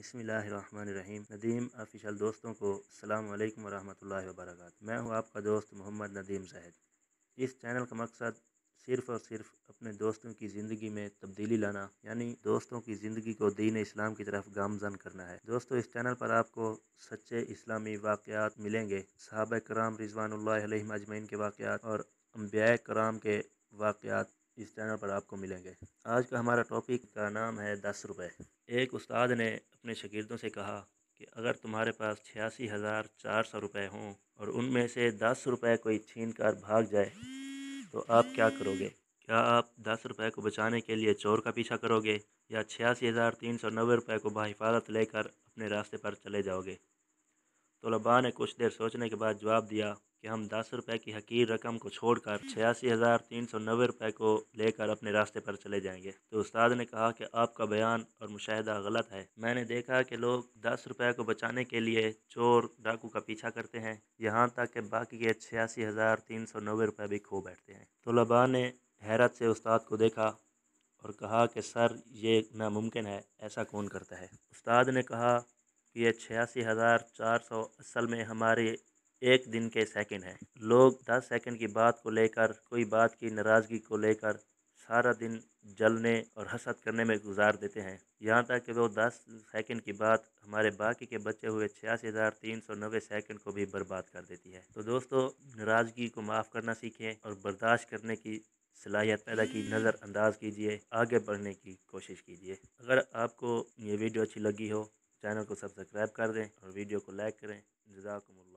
बिस्मिल्लाहिर्रहमानिर्रहीम। नदीम ऑफिशियल दोस्तों को अस्सलाम वालेकुम वरहमतुल्लाहि वबरकातुहू। मैं हूं आपका दोस्त मोहम्मद नदीम ज़ाहिद। इस चैनल का मकसद सिर्फ़ और सिर्फ अपने दोस्तों की ज़िंदगी में तब्दीली लाना, यानी दोस्तों की ज़िंदगी को दीन इस्लाम की तरफ गामज़न करना है। दोस्तों, इस चैनल पर आपको सच्चे इस्लामी वाक़यात मिलेंगे। सहाबा कराम रिज़वानुल्लाहि अलैहिम अजमईन के वाक़यात और अंबिया कराम के वाक़यात इस चैनल पर आपको मिलेंगे। आज का हमारा टॉपिक का नाम है 10 रुपये। एक उस्ताद ने अपने शागिर्दों से कहा कि अगर तुम्हारे पास 86,400 रुपये हों और उनमें से 10 रुपये कोई छीन कर भाग जाए तो आप क्या करोगे? क्या आप 10 रुपये को बचाने के लिए चोर का पीछा करोगे या 86,390 रुपये को बाहिफाजत लेकर अपने रास्ते पर चले जाओगे? तलबा ने कुछ देर सोचने के बाद जवाब दिया कि हम 10 रुपये की हकीर रकम को छोड़कर 86,390 रुपये को लेकर अपने रास्ते पर चले जाएंगे। तो उस्ताद ने कहा कि आपका बयान और मुशाहिदा गलत है। मैंने देखा कि लोग 10 रुपये को बचाने के लिए चोर डाकू का पीछा करते हैं, यहाँ तक कि बाकी के 86,390 रुपये भी खो बैठते हैं। तलबा ने हैरत से उस्ताद को देखा और कहा कि सर, ये नामुमकिन है, ऐसा कौन करता है? उस्ताद ने कहा कि ये 86,400 असल में हमारे एक दिन के सेकंड हैं। लोग 10 सेकंड की बात को लेकर, कोई बात की नाराज़गी को लेकर सारा दिन जलने और हसद करने में गुजार देते हैं, यहाँ तक कि वो 10 सेकंड की बात हमारे बाकी के बचे हुए 86,390 सेकंड को भी बर्बाद कर देती है। तो दोस्तों, नाराज़गी को माफ़ करना सीखें और बर्दाश्त करने की सलाहियत पैदा की नज़रअंदाज कीजिए, आगे बढ़ने की कोशिश कीजिए। अगर आपको ये वीडियो अच्छी लगी हो, चैनल को सब्सक्राइब कर दें और वीडियो को लाइक करें। जज़ाकुमुल्लाह।